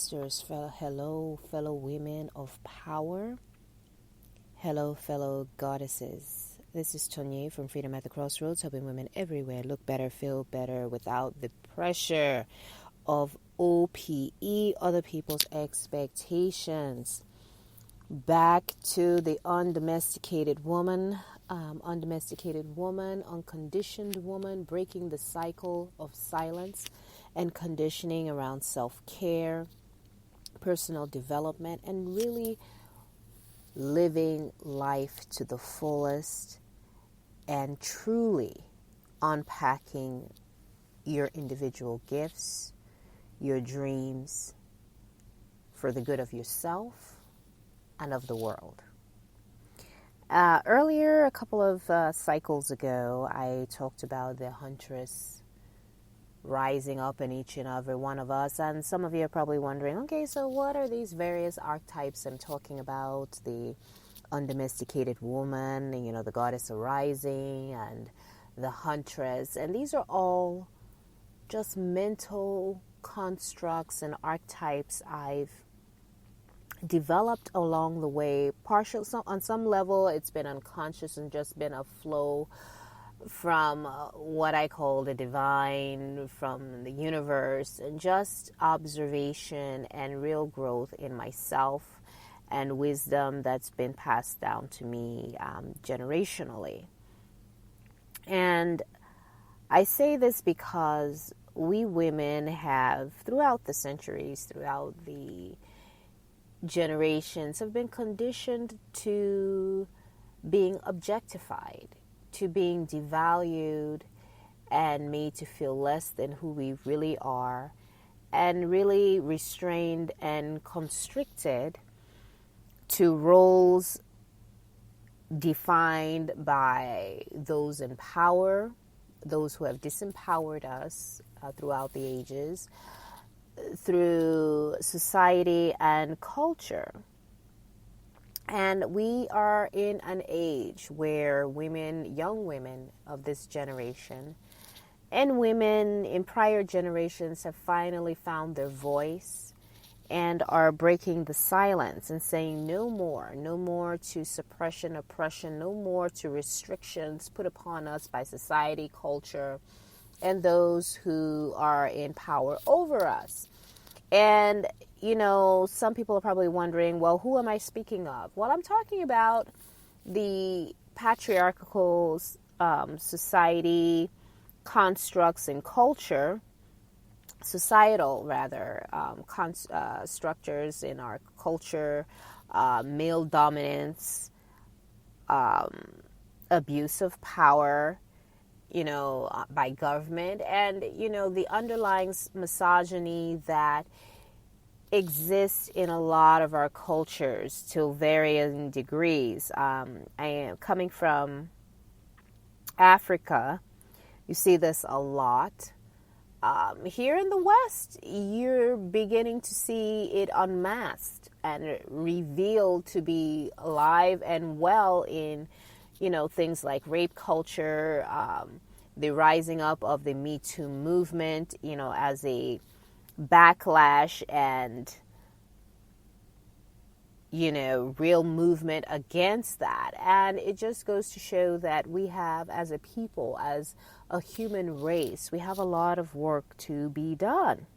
sisters, hello, fellow women of power. Hello, fellow goddesses. This is Tonye from Freedom at the Crossroads, helping women everywhere look better, feel better without the pressure of OPE, other people's expectations. Back to the undomesticated woman, unconditioned woman, breaking the cycle of silence and conditioning around self-care, personal development, and really living life to the fullest and truly unpacking your individual gifts, your dreams for the good of yourself and of the world. Earlier, a couple of cycles ago, I talked about the huntress rising up in each and every one of us. And some of you are probably wondering, okay, so what are these various archetypes I'm talking about? The undomesticated woman, the goddess arising, and the huntress. And these are all just mental constructs and archetypes I've developed along the way. On some level, it's been unconscious and just been a flow from what I call the divine, from the universe, and just observation and real growth in myself and wisdom that's been passed down to me generationally. And I say this because we women have, throughout the centuries, throughout the generations, have been conditioned to being objectified, to being devalued and made to feel less than who we really are, and really restrained and constricted to roles defined by those in power, those who have disempowered us throughout the ages, through society and culture. And we are in an age where young women of this generation, and women in prior generations have finally found their voice and are breaking the silence and saying no more to suppression, oppression, no more to restrictions put upon us by society, culture, and those who are in power over us. And some people are probably wondering, well, who am I speaking of? Well, I'm talking about the patriarchal society constructs and culture, societal structures in our culture, male dominance, abuse of power, by government, and, the underlying misogyny that exists in a lot of our cultures to varying degrees. I am coming from Africa. You see this a lot. Here in the West, you're beginning to see it unmasked and revealed to be alive and well in, things like rape culture, the rising up of the Me Too movement, as a backlash and, real movement against that. And it just goes to show that we have, as a people, as a human race, we have a lot of work to be done.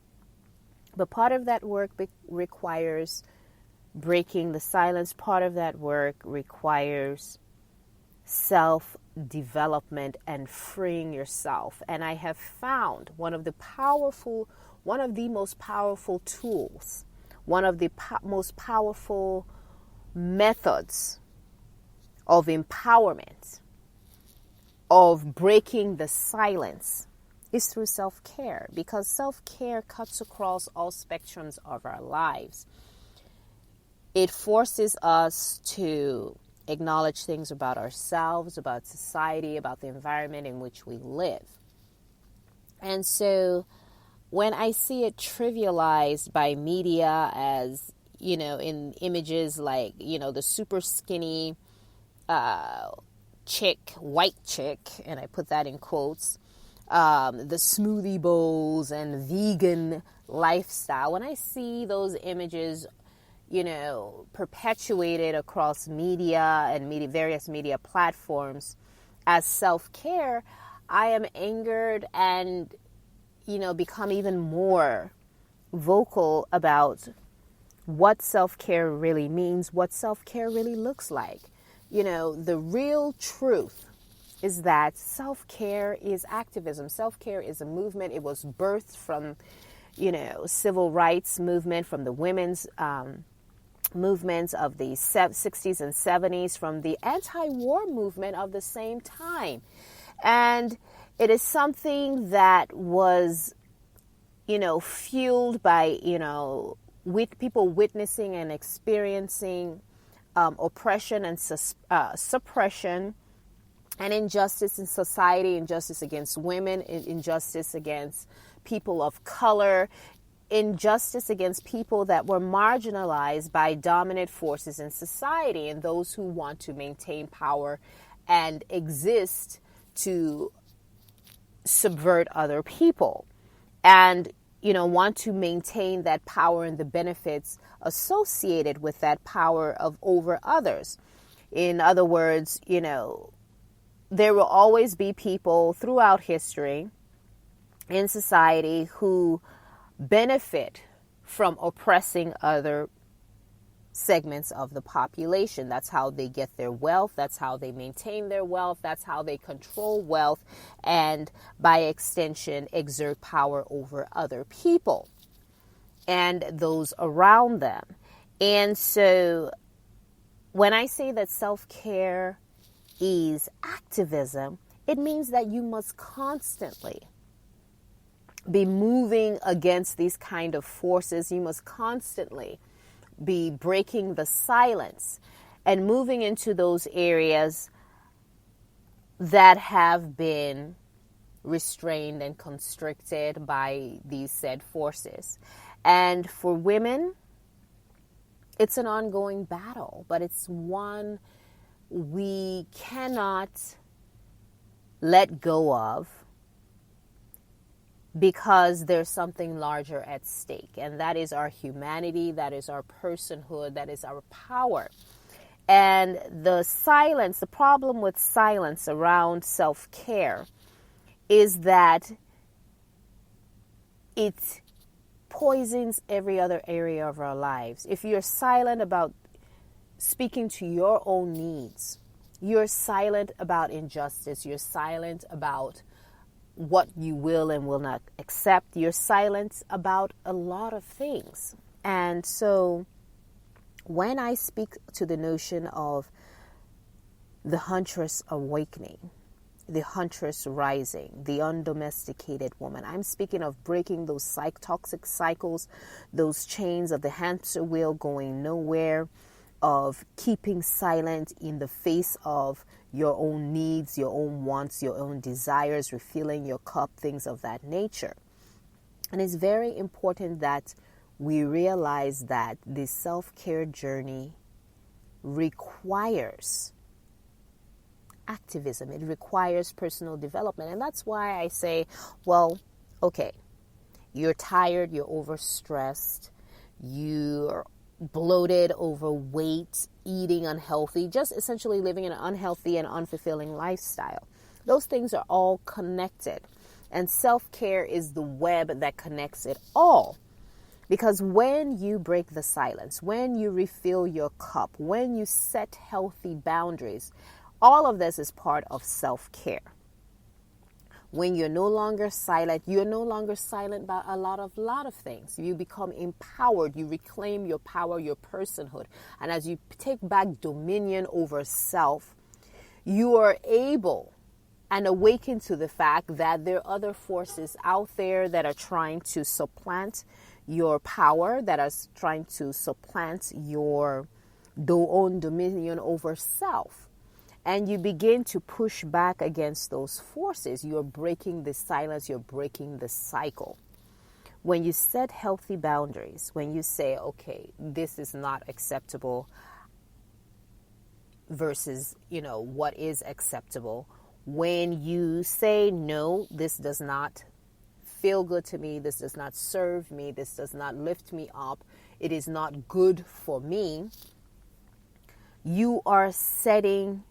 But part of that work requires breaking the silence. Part of that work requires self-development and freeing yourself. And I have found one of the most powerful tools, one of the most powerful methods of empowerment, of breaking the silence, is through self-care, because self-care cuts across all spectrums of our lives. It forces us to acknowledge things about ourselves, about society, about the environment in which we live. And so when I see it trivialized by media as, in images like, the super skinny white chick, and I put that in quotes, the smoothie bowls and vegan lifestyle, when I see those images, perpetuated across media and various media platforms as self-care, I am angered and, become even more vocal about what self-care really means, what self-care really looks like. The real truth is that self-care is activism. Self-care is a movement. It was birthed from, civil rights movement, from the women's movements of the 60s and 70s, from the anti-war movement of the same time. And it is something that was, fueled by, with people witnessing and experiencing oppression and suppression and injustice in society, injustice against women, injustice against people of color, injustice against people that were marginalized by dominant forces in society and those who want to maintain power and exist to subvert other people and, want to maintain that power and the benefits associated with that power over others. In other words, there will always be people throughout history in society who benefit from oppressing other segments of the population. That's how they get their wealth. That's how they maintain their wealth. That's how they control wealth and, by extension, exert power over other people and those around them. And so when I say that self-care is activism, it means that you must constantly be moving against these kind of forces. You must constantly be breaking the silence and moving into those areas that have been restrained and constricted by these said forces. And for women, it's an ongoing battle, but it's one we cannot let go of because there's something larger at stake, and that is our humanity, that is our personhood, that is our power. And the problem with silence around self-care is that it poisons every other area of our lives. If you're silent about speaking to your own needs, you're silent about injustice, you're silent about what you will and will not accept, you're silent about a lot of things. And so when I speak to the notion of the huntress awakening, the huntress rising, the undomesticated woman, I'm speaking of breaking those toxic cycles, those chains of the hamster wheel going nowhere, of keeping silent in the face of your own needs, your own wants, your own desires, refilling your cup, things of that nature. And it's very important that we realize that this self-care journey requires activism. It requires personal development. And that's why I say, well, okay, you're tired, you're overstressed, you're bloated, overweight, eating unhealthy, just essentially living an unhealthy and unfulfilling lifestyle. Those things are all connected. And self-care is the web that connects it all. Because when you break the silence, when you refill your cup, when you set healthy boundaries, all of this is part of self-care. When you're no longer silent about a lot of things. You become empowered. You reclaim your power, your personhood. And as you take back dominion over self, you are able and awaken to the fact that there are other forces out there that are trying to supplant your power, that are trying to supplant your own dominion over self. And you begin to push back against those forces. You're breaking the silence. You're breaking the cycle. When you set healthy boundaries, when you say, okay, this is not acceptable versus, what is acceptable, When you say, no, this does not feel good to me, this does not serve me, this does not lift me up, it is not good for me, you are setting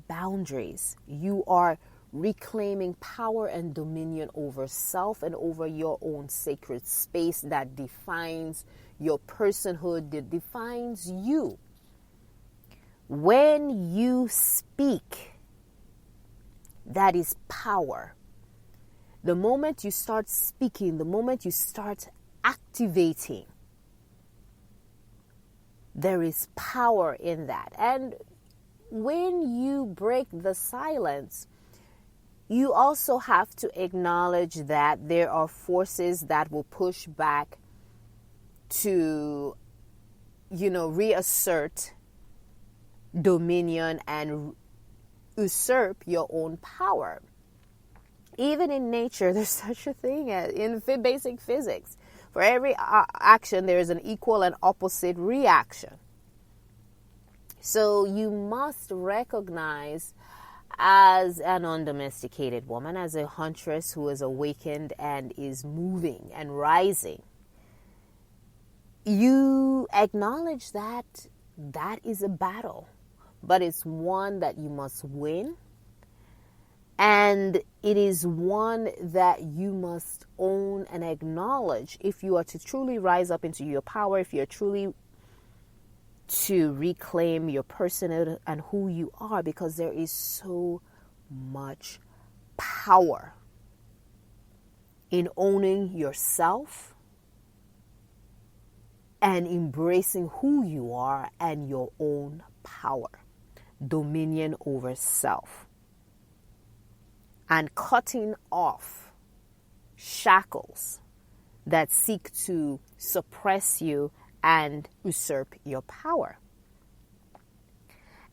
boundaries. You are reclaiming power and dominion over self and over your own sacred space that defines your personhood, that defines you. When you speak, that is power. The moment you start speaking, the moment you start activating, there is power in that. And when you break the silence, you also have to acknowledge that there are forces that will push back to, reassert dominion and usurp your own power. Even in nature, there's such a thing as in basic physics. For every action, there is an equal and opposite reaction. So you must recognize, as an undomesticated woman, as a huntress who is awakened and is moving and rising, you acknowledge that that is a battle, but it's one that you must win. And it is one that you must own and acknowledge if you are to truly rise up into your power, if you're truly to reclaim your personhood and who you are, because there is so much power in owning yourself and embracing who you are and your own power, dominion over self. And cutting off shackles that seek to suppress you and usurp your power.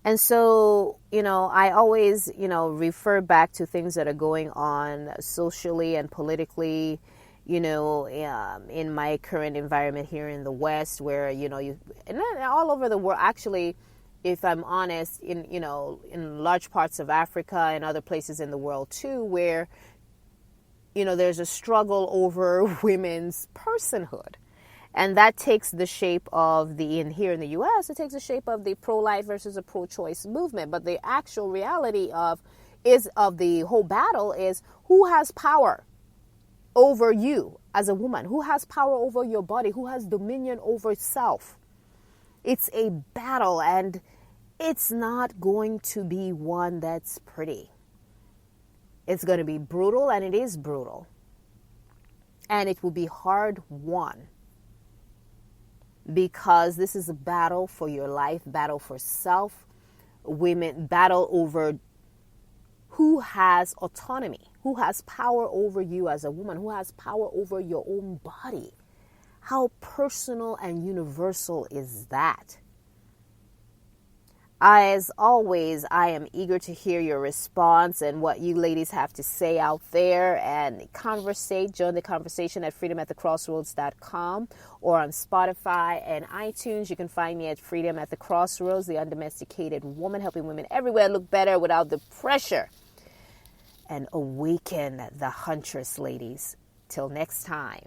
And so, I always, refer back to things that are going on socially and politically, in my current environment here in the West, where, and all over the world, actually, if I'm honest, in large parts of Africa and other places in the world too, where, there's a struggle over women's personhood. And that takes the shape of here in the U.S., it takes the shape of the pro-life versus a pro-choice movement. But the actual reality of the whole battle is who has power over you as a woman, who has power over your body, who has dominion over self. It's a battle, and it's not going to be one that's pretty. It's going to be brutal, and it is brutal. And it will be hard won, because this is a battle for your life, battle for self, women, battle over who has autonomy, who has power over you as a woman, who has power over your own body. How personal and universal is that? As always, I am eager to hear your response and what you ladies have to say out there, and join the conversation at freedomatthecrossroads.com or on Spotify and iTunes. You can find me at Freedom at the Crossroads, the undomesticated woman, helping women everywhere look better without the pressure. And awaken the huntress, ladies. Till next time.